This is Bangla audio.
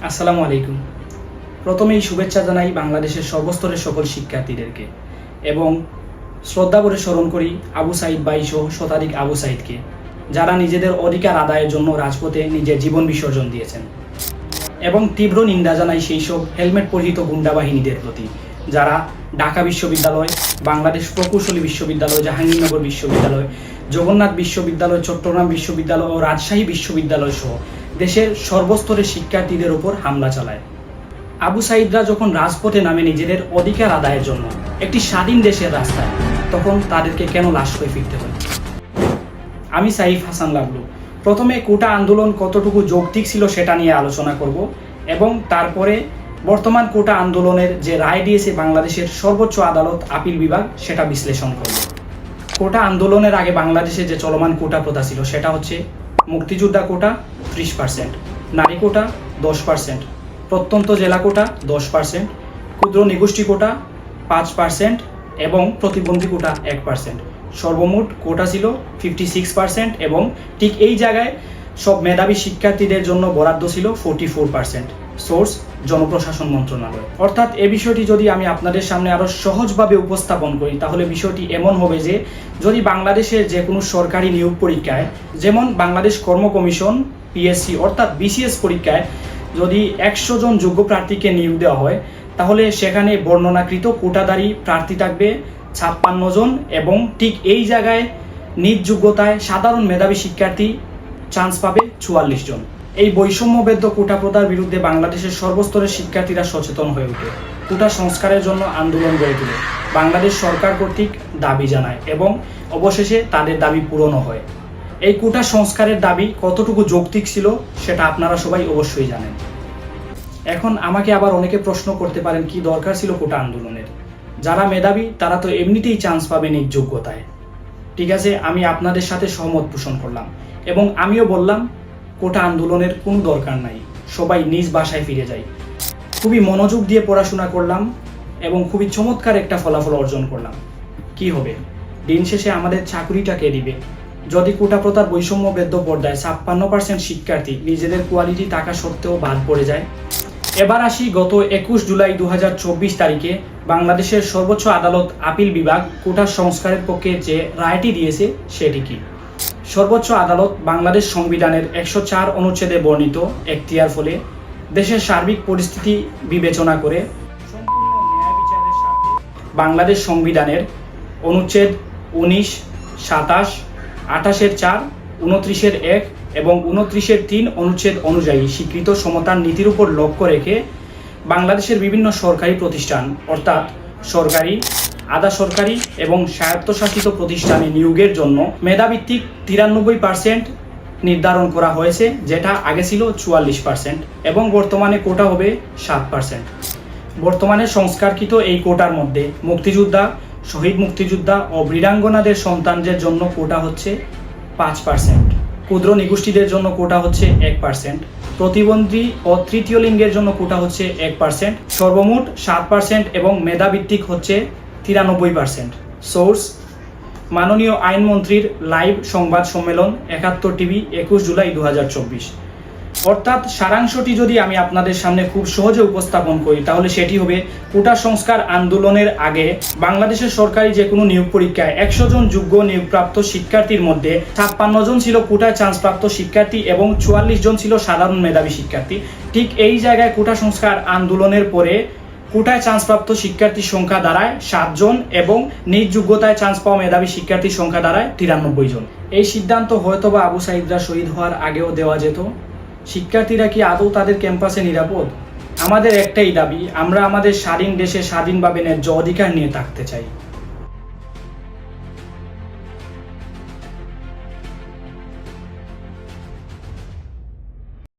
আসসালামু আলাইকুম। প্রথমেই শুভেচ্ছা জানাই বাংলাদেশের সর্বস্তরের সকল শিক্ষার্থীদেরকে এবং শ্রদ্ধা করে স্মরণ করি আবু সাইদ ভাই সহ শতাধিক আবু সাইদকে, যারা নিজেদের অধিকার আদায়ের জন্য রাজপথে নিজের জীবন বিসর্জন দিয়েছেন। এবং তীব্র নিন্দা জানাই সেই সব হেলমেট পরিহিত গুন্ডা বাহিনীদের প্রতি, যারা ঢাকা বিশ্ববিদ্যালয়, বাংলাদেশ প্রকৌশলী বিশ্ববিদ্যালয়, জাহাঙ্গীরনগর বিশ্ববিদ্যালয়, জগন্নাথ বিশ্ববিদ্যালয়, চট্টগ্রাম বিশ্ববিদ্যালয় ও রাজশাহী বিশ্ববিদ্যালয় সহ দেশের সর্বস্তরের শিক্ষার্থীদের উপর হামলা চালায়। আবু সাইদরা যখন রাজপথে নামে নিজেদের অধিকার আদায়ের জন্য একটি স্বাধীন দেশের রাস্তায়, তখন তাদেরকে কেন লাশ হয়ে ফিরতে হয়? আমি সাইফ হাসান লাবলু। প্রথমে কোটা আন্দোলন কতটুকু যৌক্তিক ছিল সেটা নিয়ে আলোচনা করব এবং তারপরে বর্তমান কোটা আন্দোলনের যে রায় দিয়েছে বাংলাদেশের সর্বোচ্চ আদালত আপিল বিভাগ, সেটা বিশ্লেষণ করব। কোটা আন্দোলনের আগে বাংলাদেশে যে চলমান কোটা প্রথা ছিল সেটা হচ্ছে মুক্তিযোদ্ধা কোটা 30%, নারী কোটা 10%, প্রত্যন্ত জেলা কোটা 10%, ক্ষুদ্র নিগোষ্ঠী কোটা 5% এবং প্রতিবন্ধী কোটা 1%। সর্বমোট কোটা ছিল 56% এবং ঠিক এই জায়গায় সব মেধাবী শিক্ষার্থীদের জন্য বরাদ্দ ছিল 44%। সোর্স জনপ্রশাসন মন্ত্রণালয়। অর্থাৎ এই বিষয়টি যদি আমি আপনাদের সামনে আরও সহজভাবে উপস্থাপন করি, তাহলে বিষয়টি এমন হবে যে যদি বাংলাদেশের যে কোনো সরকারি নিয়োগ পরীক্ষায়, যেমন বাংলাদেশ কর্ম কমিশন পিএসসি অর্থাৎ বিসিএস পরীক্ষায় যদি 100 জন যোগ্য প্রার্থীকে নিয়োগ দেওয়া হয়, তাহলে সেখানে বর্ণনাকৃত কোটাধারী প্রার্থী থাকবে 56 জন এবং ঠিক এই জায়গায় নিজ যোগ্যতায় সাধারণ মেধাবী শিক্ষার্থী চান্স পাবে 44 জন। এই বৈষম্যবেদ্য কোটা প্রথার বিরুদ্ধে বাংলাদেশের সর্বস্তরের শিক্ষার্থীরা সচেতন হয়ে ওঠে, কোটা সংস্কারের জন্য আন্দোলন গড়ে তোলে, বাংলাদেশ সরকার কর্তৃক দাবি জানায় এবং অবশেষে তাদের দাবি পূরণও হয়। এই কোটা সংস্কারের দাবি কতটুকু যৌক্তিক ছিল সেটা আপনারা সবাই অবশ্যই জানেন। এখন আমাকে আবার অনেকে প্রশ্ন করতে পারেন, কি দরকার ছিল কোটা আন্দোলনের? যারা মেধাবী তারা তো এমনিতেই চান্স পাবে নিজ যোগ্যতায়। ঠিক আছে, আমি আপনাদের সাথে সহমত পোষণ করলাম এবং আমিও বললাম কোটা আন্দোলনের কোনো দরকার নাই, সবাই নিজ বাসায় ফিরে যায়। খুবই মনোযোগ দিয়ে পড়াশোনা করলাম এবং খুবই চমৎকার একটা ফলাফল অর্জন করলাম। কি হবে? দিন শেষে আমাদের চাকরিটা কে দিবে? যদি কোটা প্রথার বৈষম্যবেদ্য পর্দায় 56% শিক্ষার্থী নিজেদের কোয়ালিটি টাকা সত্ত্বেও বাদ পড়ে যায়। এবার আসি গত 21 জুলাই 2024 তারিখে বাংলাদেশের সর্বোচ্চ আদালত আপিল বিভাগ কোটা সংস্কারের পক্ষে যে রায়টি দিয়েছে সেটি কি? সর্বোচ্চ আদালত বাংলাদেশ সংবিধানের 104 অনুচ্ছেদে বর্ণিত এখতিয়ার ফলে দেশের সার্বিক পরিস্থিতি বিবেচনা করে সম্পূর্ণ ন্যায় বিচারের স্বার্থে বাংলাদেশ সংবিধানের অনুচ্ছেদ 19, 27, 28-4, 29-1 এবং 29-3 অনুচ্ছেদ অনুযায়ী স্বীকৃত সমতার নীতির উপর লক্ষ্য রেখে বাংলাদেশের বিভিন্ন সরকারি প্রতিষ্ঠান অর্থাৎ সরকারি, আধা সরকারি এবং স্বায়ত্তশাসিত প্রতিষ্ঠানে নিয়োগের জন্য মেধাভিত্তিক 93% নির্ধারণ করা হয়েছে, যেটা আগে ছিল 44% এবং বর্তমানে কোটা হবে 7%। বর্তমানে সংস্কারকৃত এই কোটার মধ্যে মুক্তিযোদ্ধা, শহীদ মুক্তিযোদ্ধা ও বীরাঙ্গনাদের সন্তানদের জন্য কোটা হচ্ছে 5%, ক্ষুদ্র নিগোষ্ঠীদের জন্য কোটা হচ্ছে 1%, প্রতিবন্ধী ও তৃতীয় লিঙ্গের জন্য কোটা হচ্ছে 1%, সর্বমোট 7% এবং মেধাভিত্তিক হচ্ছে 93%। সোর্স মাননীয় আইনমন্ত্রীর লাইভ সংবাদ সম্মেলন 71 টিভি 21 জুলাই 2024। অর্থাৎ সারাংশটি যদি আমি আপনাদের সামনে খুব সহজে উপস্থাপন করি, তাহলে সেটি হবে কোটা সংস্কার আন্দোলনের আগে বাংলাদেশের সরকারি যে কোনো নিয়োগ পরীক্ষায় 100 জন যোগ্য নিয়োগপ্রাপ্ত শিক্ষার্থীর মধ্যে 56 জন ছিল কোটায় চান্সপ্রাপ্ত শিক্ষার্থী এবং 44 জন ছিল সাধারণ মেধাবী শিক্ষার্থী। ঠিক এই জায়গায় কোটা সংস্কার আন্দোলনের পরে কোটায় চান্সপ্রাপ্ত শিক্ষার্থীর সংখ্যা দাঁড়ায় 7 জন এবং নিজ যোগ্যতায় চান্স পাওয়া মেধাবী শিক্ষার্থীর সংখ্যা দাঁড়ায় 93 জন। এই সিদ্ধান্ত হয়তোবা আবু সাইদরা শহীদ হওয়ার আগেও দেওয়া যেত। শিক্ষার্থীরা কি আদৌ তাদের ক্যাম্পাসে নিরাপদ? আমাদের একটাই দাবি, আমরা আমাদের স্বাধীন দেশে স্বাধীনভাবে ন্যায্য অধিকার নিয়ে থাকতে চাই।